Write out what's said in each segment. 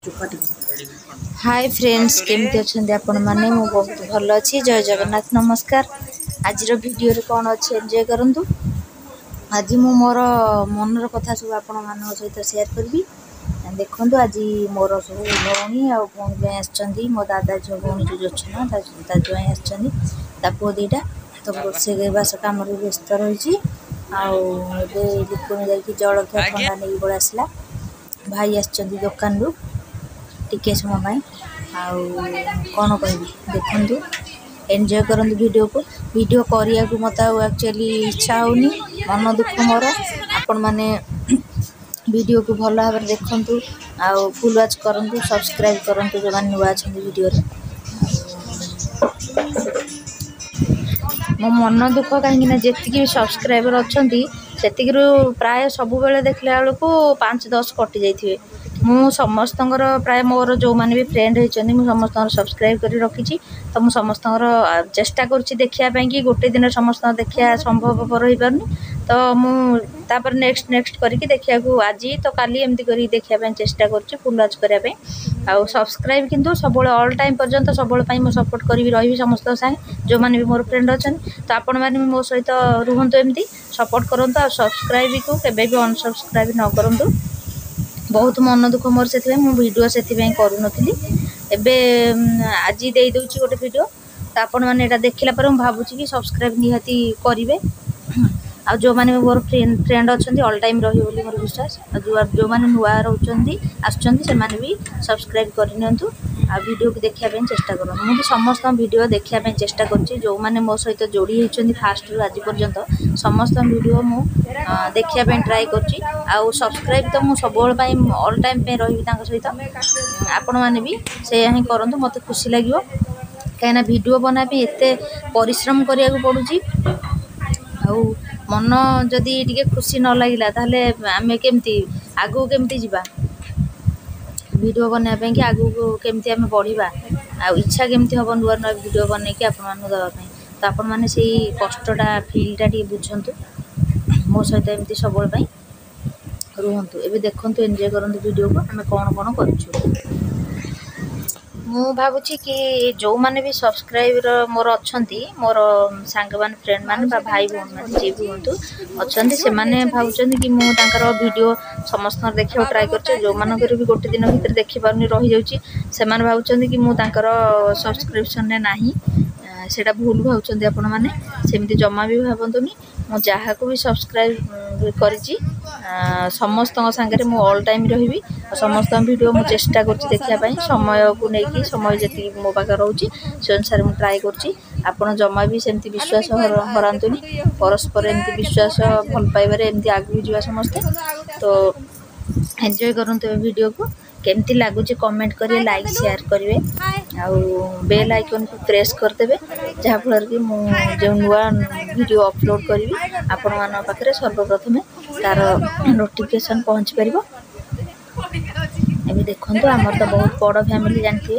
Hi friends केमती अच्छा आपण मैंने बहुत भल अच्छी जय जगन्नाथ नमस्कार। आज वीडियो कौन अच्छे एंजॉय करूँ। आज मु मोर मनर कथा सब आपण मान सहित शेयर करी। देखो आज मोर सब भौणी आ भौणी जो आसछंदी मो दादा झो भौणी जो अच्छा जो आसछंदी पुओ दीटा तो रोसे बास कम व्यस्त रही लिकुन जाकि जलखिया ठंडा नहीं पड़ा आसला भाई आसछंदी दुकान रु टिके समय कौन कह देखु एंजॉय करूँ वीडियो करिया को मत एक्चुअली इच्छा होनी मन दुख मोर आपण मैंने वीडियो को भल भाव देखु आउ फुल वाच करूँ सब्सक्राइब करूँ जो मैंने नुआ अच्छा वीडियो मो मन दुख कहीं जी सब्सक्राइबर अच्छा से प्राय सब बेले देखला बेलू 5-10 कटि जाइए मु समस्त प्राय मोर जो मैंने भी फ्रेंड होती समस्त सब्सक्राइब कर रखी तो मुझ समस्त चेष्टा करुँच देखापी कि गोटे दिन समस्त देखा संभवपर हो पारनी तो मुझे नेक्स्ट करके देखा आज तो काली एमती कर देखापी चेष्टा करुँच फुल वाच करने आउ सब्सक्राइब किंतु सब ऑल टाइम पर्यंत सब सपोर्ट करी रही समस्त सागे जो मैंने भी मोर फ्रेंड अच्छा तो आपण मैंने मो सहित रुहतु एमती सपोर्ट करूँ आ सब्सक्राइब को केबे भी अनसब्सक्राइब न करूँ। बहुत मन दुख मोर से वीडियो से करूनी एबे आज दे दूची गोटे वीडियो तो आपण मैंने देखला पर भावुची कि सब्सक्राइब निहाती करेंगे आ जो मैंने मोर फ्रेंड अच्छा ऑल टाइम रही बोली मोर विश्वास जो मैंने नुआ रोचे आसुँच भी सब्सक्राइब करनी आ वीडियो को देखापी चेष्टा करूँ मुझे समस्त वीडियो देखापी चेष्टा करुँची जो मैंने मो सहित जोड़ी होती फास्ट रू आज पर्यंत समस्त वीडियो मु देखापी ट्राए कर सब्सक्राइब तो मुझे सब ऑल टाइम पे रही सहित आपण मैंने भी से हिं करूँ मत खुशी लगे कहीं वीडियो बनापी एत परिश्रम करा पड़ुची आउ मन जदि टिके खुशी न लगिला ताहले आमे केमती आगु केमती जीवा वीडियो बनापी कि आगु केमती आमे बढ़िबा आ इच्छा केमती हम नुआ नुआ वीडियो बन के आपण मानू देवाई तो आपण मैंने से कष्टा फिलटा टे बुझंतु मो सहित एमती सब रुहतु एबे देखु एंजॉय करूँ वीडियो को आम कौन कौन करूँ मु भावुची कि जो मैंने भी सब्सक्राइबर मोर अच्छा मोर सांग मान फ्रेंड मान भाई भौणी मैंने जी भी हूँ अच्छा से मैंने भावुं कि मुझे वीडियो समस्त देखा ट्राए कर जो मानकर भी गोटे दिन भर देखिपारनी रही जाऊँगी से भावुं कि मुझे सब्सक्रिप्शन ना सेटा भूल भावुं आपण मैंने सेमती जमा भी भावतुनी मु जहाँ को भी सब्सक्राइब करी समस्त सागर मु ऑल टाइम रही समस्त वीडियो मुझे चेष्टा कर देखापी समय को लेकिन समय जी मो पाखे रोचे से अनुसार मुझे ट्राए कर जमा भी सेमती विश्वास हरातुनि परस्पर एमती विश्वास भल पाइबार एमती आगू जावा समस्ते तो एंजॉय करूँ वीडियो को केमती लगुच कमेंट करेंगे लाइक शेयर करेंगे आउ बेल आइकन को प्रेस करदे जहाँफल कि जो नुआ वीडियो अपलोड करी आपण मान पाखे सर्वप्रथमे तार नोटिफिकेशन पहुँची पार एवं देखो आमर तो बहुत बड़ फैमिली जानते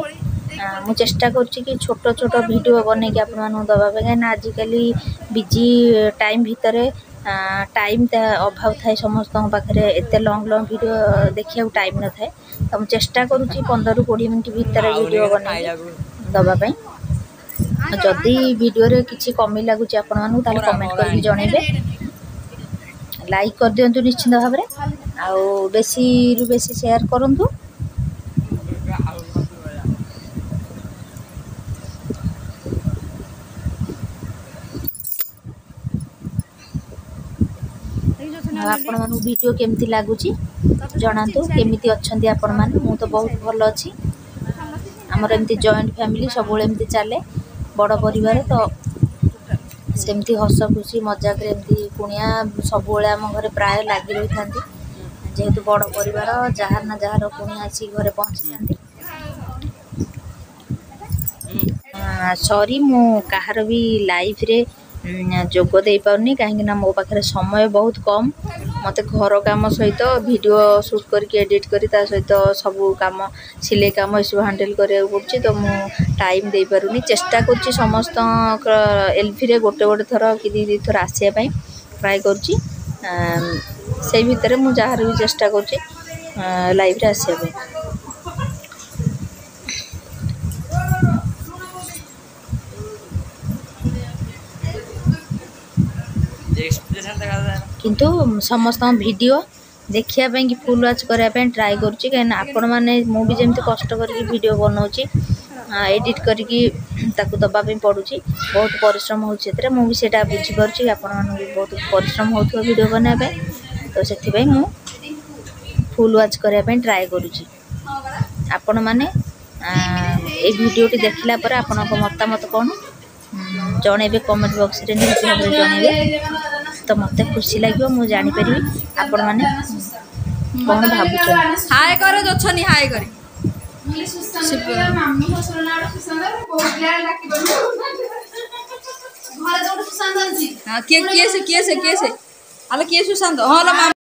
मुझे चेष्टा करुँची छोट छोट वीडियो बन के आपण दवापे कहीं आजिकल बिजी टाइम भितर टाइम अभाव थाए समस्त पाखे एत लंग लंग वीडियो देखा टाइम न थाए तो मुझे चेष्टा करुँची 15-20 मिनट भितर वीडियो बना दवापाई जदि वीडियो रे किसी कमी लगुच आपण कमेंट करके जनइबे लाइक कर दिंतु निश्चिंत भाव में आउ बेसी रु बेसी शेयर करंतु आपण मानु वीडियो केमती लगुच जनातु केमिति अच्छंती आपण मान मु तो बहुत भल अच्छी आमर एमती जॉइंट फैमिली सब एमती चले बड़ परिवार तो सेमती हस खुशी मजाक एमती कुणिया सब आम घर प्राय लगी रही था जेहेतु बड़ परिवार जार ना जार कुणिया आसी घरे पहुँची था सॉरी मु कहार भी लाइफ रे जोग दे पारनी कहीं मो पाखे समय बहुत कम मत घर काम सहित वीडियो शूट करके एडिट करी ता सहित सब काम सिलाई काम ये सब हैंडल करा पड़ुछि तो मु टाइम दे पारुनी चेष्टा करुँची समस्त एलफी रे गोटे गोटे थर कि 2 थर आसिया पई ट्राए करुँची से भितर मु जहाँ भी चेष्टा करुँची लाइव रे आसिया पई किंतु समस्त वीडियो देखिया कि फुल वाच करने ट्राए करुँची कहीं आपण मैंने मुझे जमी कष्ट करके वीडियो बनाऊँगी एडिट करके दबापी पड़ुची बहुत परिश्रम होता मुझे बुझीपारे आपण मैं बहुत परिश्रम हो वीडियो बनाने तो से फुल वाच करने ट्राए करुँची आपण मैंने ये वीडियोटी देखला पर आपण मतामत कौन जन कमेंट बॉक्स रे निश्चित भाव जनइबे तो मत खुशी लगे मुझे जानीपरि आपण मैंने कौन भावुँ हाय कर हाय कर किए सुशांत हाँ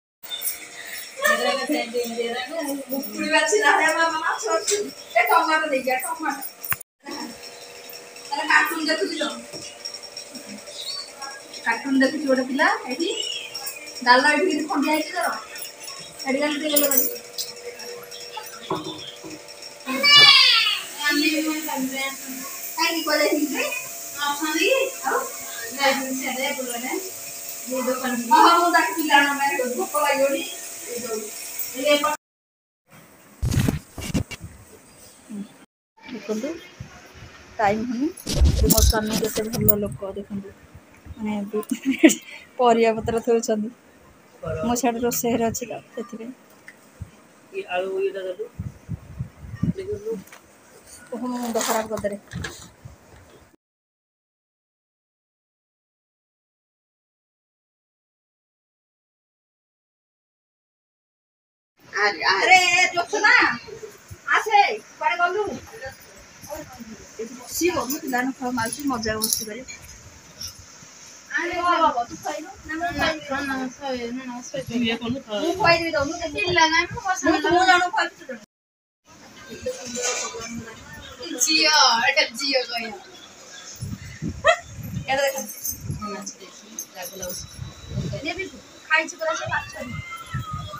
कार्टून देखुची गोटे पिला डालना खंडिया देखो टाइम हूँ मो स्वामी केते भल लोक देखो मैंने परिया पत्र थोड़ी मो सियाड़े रोषेई अच्छी तो मुंड खराब करदे अरे जोशना आसे कुआडे गलु बसी गलु पिला न माउसी मजा बसी करे अरे बाबा तू खाइलो ना ना सय ना सय ये कोन तू खाइ दे दउ पिला ना मु बस मु जानो खाइ तू जियो एटा जियो गया एटा देख ने भी खाइ छु पर से माछ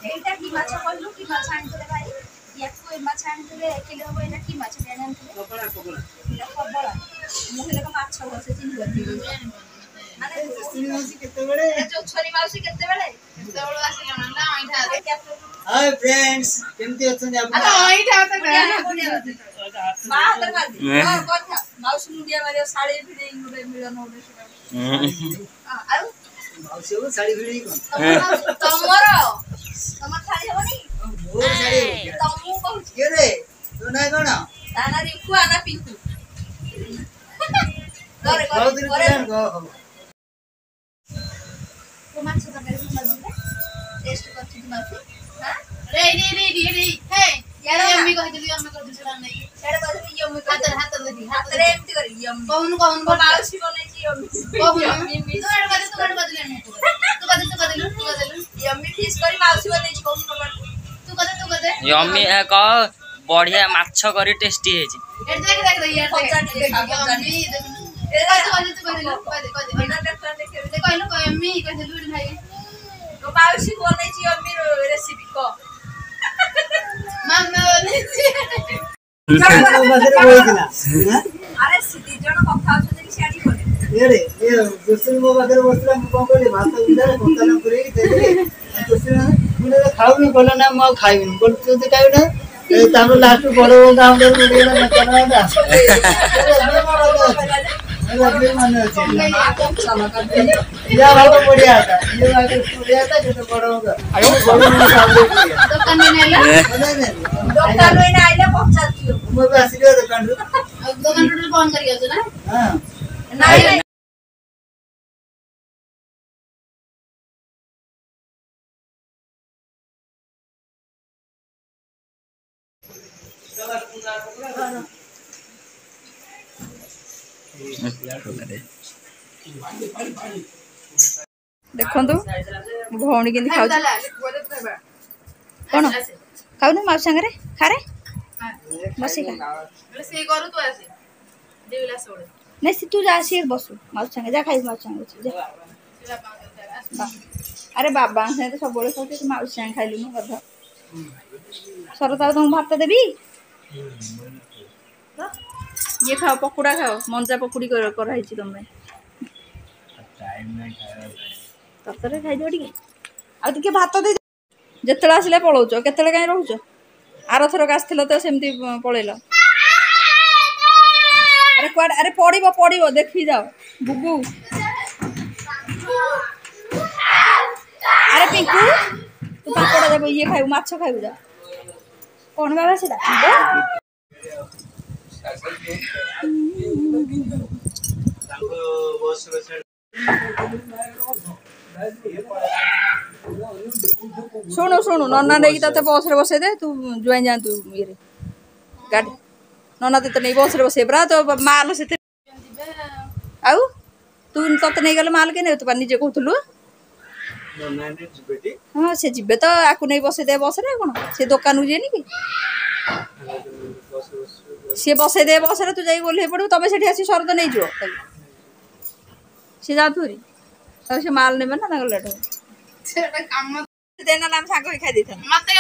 एटा की माछ कहलु की माछ आनते भाई याको माछ आनते किलो हो एटा की माछ आनते कबला कबला कबला मु हेले का माछ बसे चिन करती माने माउसी केते बेले जो छोरी माउसी केते बेले आसिला ना आइठा हाय फ्रेंड्स केमती अछन आप आइठा त बाहर कर दे और कथा माउसी मुंडिया मारियो साड़ी भिडे गुडे मिलन ओडे आउ माउसी को साड़ी भिडे कोन तमर साड़ी होनी मोर साड़ी तमु कहू के रे तो ना कोन ताना रिखु आना पिकु करे करे गो तो माछ तरकारी मजबूत टेस्ट करछि माछ हां रे हे यार यम्मी कह दिली यम्मी कर दिसला नै सेडा कह दिली यम्मी हाथ देखी हाथ रे एमती करी यम्मी कहून माउसी बनै छी यम्मी यम्मी तो एड कर दिले तू कह दिलु यम्मी फिश करी माउसी बनै छी कहून तू कह दे यम्मी कह बढ़िया माछ करी टेस्टी है जी एड देख यार यम्मी तू कहलु यम्मी कह दिलु भाई तो माउसी बनै छी यम्मी रेसिपी को मामा बनै छी अरे सिटी जण कथा होछ कि सियाडी बोले रे ये दोसर मो बागर बसला म कोन बोले भात उडा कोतला पुरे देले दोसर मुने खाउ न बोला ना म खाइबिन बोल तू तो खाइबिन ना तारो लास्ट बड़ो गांव दर मुडे ना मतना ना अरे माने अछि साला का या भाव बढ़िया था ये वाला बढ़िया था जो बड़ो होगा आयो बड़ो में सामने दुकान में आइला दुकान में आइला पहुंचातियो मो बे आसीले दुकान रो बंद कर गयो ना हां नहीं देखो भौणी के खाऊ कौन खाऊ ना माउस संगे खा रे बसी खा नहीं सी तू जा सी बसु माउस संगे जा खाई माउस संगे जा अरे बाबा से तो सब खाऊ तू माउस संगे खाइलु न गध सरतार तुम भात देबी ये खाओ पकोड़ा खाओ मंजा पकोड़ी कर तुम तरकारी खाई दो टे ଆଉ ଟିକେ ଭାତ ଦେଇ ଯେତେବେଳେ ଆସିଲେ ପଳାଉଛ କେତେବେଳେ କାହିଁ ରହୁଛ ଆରଥରକ ଆସିଥିଲ ତ ସେମିତି ପଳେଇଲ ଆରେ କୁଆଡ଼େ ଆରେ ପଡ଼ିବ ପଡ଼ିବ ଦେଖିକି ଯାଅ ବୁବୁ ଆରେ ପିଙ୍କୁ ତୁ ପାମ୍ପଡ଼ ଯାବ ଇଏ ଖାଇବୁ ମାଛ ଖାଇବୁ ଯା କ'ଣ ବାବା ସେଟା ଶୁଣୁ ଶୁଣୁ ନନା ନେଇକି ତତେ ବସରେ ବସେଇ ଦେ ତୁ ଜୁଆଇଁ ଯାଆନ୍ତୁ ଇଏରେ ଗାଡ଼ି ନନା ତତେ ନେଇ ବସରେ ବସେଇ ପରା ତ ମାଲ ସେଥିରେ ଆଉ ତୁ ତତେ ନେଇଗଲେ ମାଲ କେହି ନେବେ ତୁ ବା ନିଜେ କହୁଥିଲୁ ହଁ ସେ ଯିବେ ତ ଆକୁ ନେଇ ବସେଇ ଦେ ବସରେ କ'ଣ ସେ ଦୋକାନକୁ ଯିବେନି କି ସିଏ ବସେଇ ଦେ ବସରେ ତୁ ଯାଇକି ଓହ୍ଲେଇ ପଡ଼ିବୁ ତମେ ସେଠି ଆସି ଶରତ ନେଇଯିବ ସିଏ ଯାଉଥିବ ସେ ମାଲ ନେବେ ନା ତାଙ୍କର ଲେଟ୍ ହେବ ଦେନା ଆମେ ସାଙ୍ଗ ହେଇ ଖାଇ ଦେଇଥାନ୍ତୁ ମତେ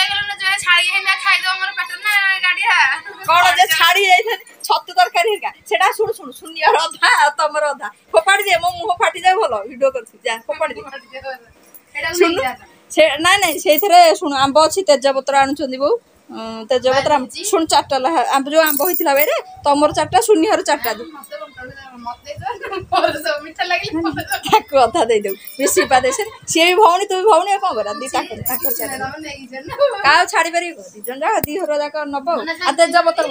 ଛାଡ଼ି ହେଇନା ଖାଇଦବ ମୋର ପେଟ ନା ଗାଡ଼ିଆ କ'ଣ ଯେ ଛାଡ଼ି ଯାଇଥାନ୍ତି ଛତୁ ତରକାରୀ ହେରିକା ସେଟା ଶୁଣୁ ଶୁଣୁ ଶୂନ୍ୟର ଅଧା ଆଉ ତମର ଅଧା ଫୋପାଡ଼ି ଦିଏ ମୋ ମୁହଁ ଫାଟିଯାଉ ଭଲ ଭିଡ଼ିଓ କରୁଛି ଯା ଫୋପାଡ଼ି ଦିଏ ଶୁଣୁ ସେ ନାଇଁ ନାଇଁ ସେଇଥିରେ ଶୁଣୁ ଆମ୍ବ ଅଛି ତେଜପତ୍ର ଆଣୁଛନ୍ତି ବୋଉ ତେଜପତ୍ର ଶୁଣୁ 4ଟା ଆମ୍ବ ଯୋଉ ଆମ୍ବ ହେଇଥିଲା ବେରେ ତମର 4ଟା ଶୂନ୍ୟର 4ଟା ତାକୁ ଅଧା ଦେଇଦେବୁ ମିଶି ପା ଦେଇ ସିଏ ବି ଭଉଣୀ ତୁ ବି ଭଉଣୀ ଆଉ କ'ଣ କରିବା ଦିଟା ତାଙ୍କର କାହା ଛାଡ଼ି ପାରିବ 2 ଜଣ ଯାକ 2 ଘର ଯାକ ନବ ଆଉ ତେଜପତ୍ର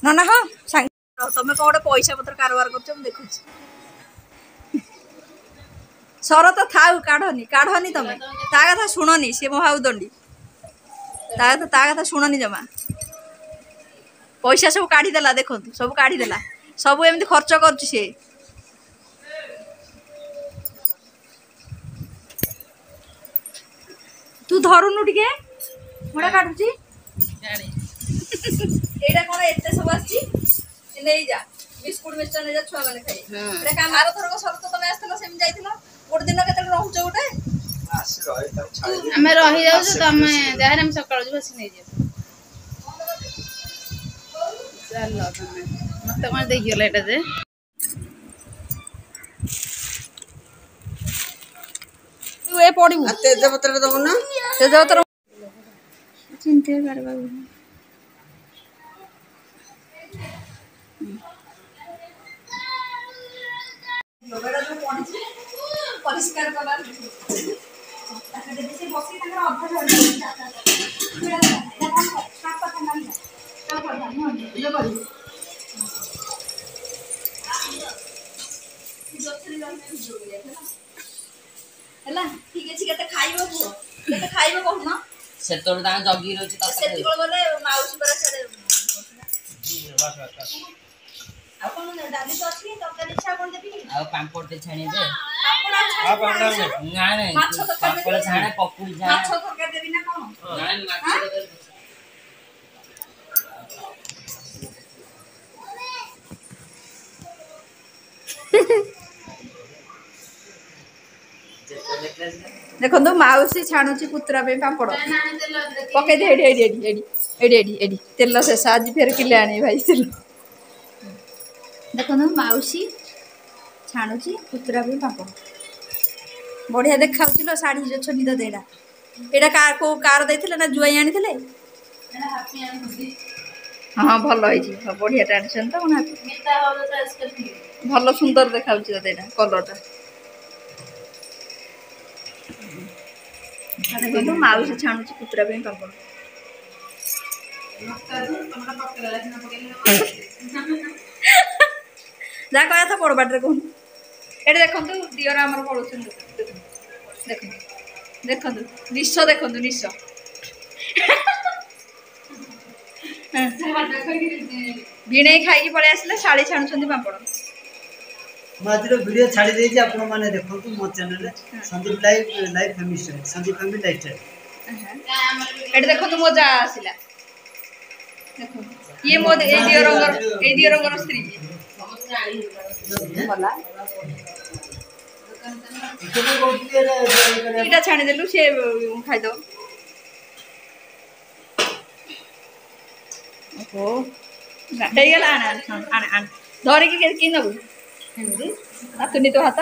ହଁ ନା ହଁ ସାଙ୍ଗେ ତମେ କ'ଣ ଗୋଟେ ପଇସା ପତ୍ର କାରବାର କରୁଛ ମୁଁ ଦେଖୁଛି ଶରତ ଥାଉ କାଢ଼ନି ତମେ ତା କଥା ଶୁଣନି ସିଏ ମୋ ହାଉ ଦଣ୍ଡି ତା କଥା ଶୁଣନି ଜମା ପଇସା ସବୁ କାଢ଼ିଦେଲା ଦେଖନ୍ତୁ ସବୁ କାଢ଼ିଦେଲା ସବୁ ଏମିତି ଖର୍ଚ୍ଚ କରୁଛି ସିଏ ତୁ ଧରୁନୁ ଟିକେ ମୁଡ଼ା କାଟୁଛି ଏଇଟା କ'ଣ ଏତେ ସବୁ ଆସିଛି ନେଇଯା ବିସ୍କୁଟ ମିକ୍ସଚର ନେଇଯା ଛୁଆମାନେ ଖାଇବେ ଆରଥରକ ଶରତ ତମେ ଆସିଥିଲ ସେମିତି ଯାଇଥିଲ ଗୋଟେ ଦିନ କେତେବେଳେ ରହୁଛ ଗୋଟେ ଆମେ ରହିଯାଉଛୁ ତମେ ଯାହାହେଲେ ଆମେ ସକାଳୁ ଯିବୁ ଆସି ନେଇଯିବ ଚାଲ ତମେ ମତେ କ'ଣ ଦେଇଗଲା ଏଇଟା ଯେ ତୁ ଏ ପଡ଼ିବୁ ତେଜପତ୍ର ଦବୁନା ତେଜପତ୍ର ଚିନ୍ତା କରିବା ପରିଷ୍କାର କଲା ହେଲା ଠିକ ଅଛି କେତେ ଖାଇବ କୁହ କେତେ ଖାଇବ କହୁନ ସେତେବେଳେ ତାଙ୍କ ଜଗି ରହିଛି ସେତିକି ଗଲେ ମାଉସୀ ପରା ଛାଡେ ଆଉ କ'ଣ ଡାଲି ତ ଅଛି ତରକାରୀ ଇଚ୍ଛା କ'ଣ ଦେବି ଆଉ ପାମ୍ପଡ଼ ଟେ ଛାଣିବେ ନାଇଁ ପାମ୍ପଡ଼ ଛାଣେ ପକୁଡ଼ି ଛାଣେ ମାଛ ତରକାରୀ ଦେବି ନା କ'ଣ ନାଇଁ ମାଛ ତରକାରୀ ଦେଖନ୍ତୁ ମାଉସୀ ଛାଣୁଛି ପୁତୁରା ପାଇଁ ପାମ୍ପଡ଼ ପକେଇ ଦେ ଏଠି ତେଲ ଶେଷ ଆଜି ଫେର କିଲେ ଆଣିବି ଭାଇ ତେଲ ଦେଖନ୍ତୁ ମାଉସୀ ଛାଣୁଛି ପୁତୁରା ପାଇଁ ପାମ୍ପଡ଼ ବଢ଼ିଆ ଦେଖାଉଛି ଲୋ ଶାଢ଼ୀ ଯୋଉ ଛୋନି ତ ଏଇଟା କୋଉ କାର ଦେଇଥିଲେ ନା ଜୁଆଇ ଆଣିଥିଲେ ହଁ ଭଲ ହେଇଛି ବଢ଼ିଆଟା ଆଣିଛନ୍ତି ତ ଭଲ ସୁନ୍ଦର ଦେଖାଉଛି ତତେ ଏଇଟା କଲରଟା ଦେଖନ୍ତୁ ମାଉସୀ ଛାଣୁଛି ପୁତୁରା ପାଇଁ ପାମ୍ପଡ଼ ଯାହା କହିବା କଥା ପଡ଼ ବାଟରେ କହୁନୁ ଏଠି ଦେଖନ୍ତୁ ଦିଅର ଆମର ପଳଉଛନ୍ତି ଦେଖନ୍ତୁ ଦେଖନ୍ତୁ ନିଶ ଦେଖନ୍ତୁ ନିଶ ଭିଣେଇ ଖାଇକି ପଳେଇ ଆସିଲେ ଶାଢ଼ୀ ଛାଣୁଛନ୍ତି ପାମ୍ପଡ଼ ମୁଁ ଆଜିର ଭିଡ଼ିଓ ଛାଡ଼ି ଦେଇଛି ଆପଣମାନେ ଦେଖନ୍ତୁ ମୋ ଚ୍ୟାନେଲରେ Sandeep live family style Sandeep family life style ଏଠି ଦେଖନ୍ତୁ ମୋ ଯା ଆସିଲା ଦେଖନ୍ତୁ ଇଏ ମୋ ଏଇ ଦିଅରଙ୍କର ସ୍ତ୍ରୀ ଗଲା ଏଇଟା ଛାଣିଦେଲୁ ସେ ଖାଇଦବ ଓହୋ ହେଇଗଲା ଆଣ ଧରିକି କି ନେବୁ ଏମିତି ନାତୁନି ତୋ ହାତ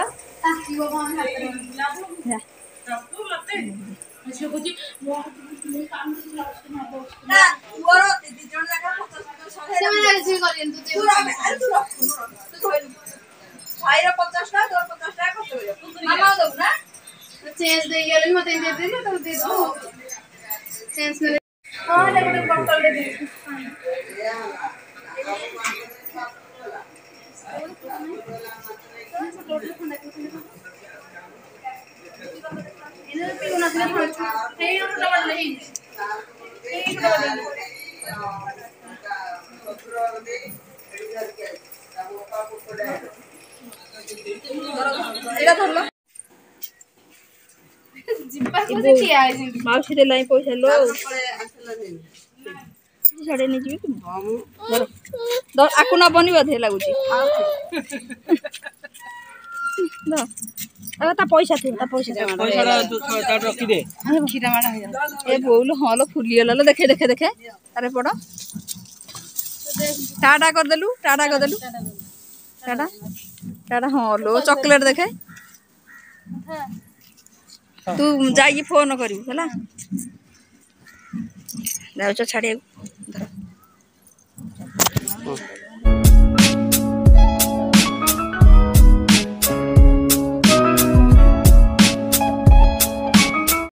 ଭାଇର 50 ଟଙ୍କା ତୋର 50 ଟଙ୍କା ଖର୍ଚ୍ଚ କରିବ ମାମା ଦବୁ ନା चेंज दे गेले मते दे दे तो दे दो चेंज में हां ले ଗୋଟେ ବୋତଲ ଦେ ଦେ इने पियो ना थे हे उठा बड़ नहीं हे उठा बड़ एटा धरलो जिब्बा को से किया है माउसी दे लाई पैसा लो साडे नहीं जीवे तुम धर आकु ना बनी बधे लागुची द अब ता पैसा थे ता पैसा पैसा तार रखी दे खीरा माडा हो ए बोल हां लो फुली गेला लो देखे देखे देखे अरे पड़ टाटा कर देलु टाटा हां लो चॉकलेट देखे तू जाई फोन करियो हला जाऊ छाड़िया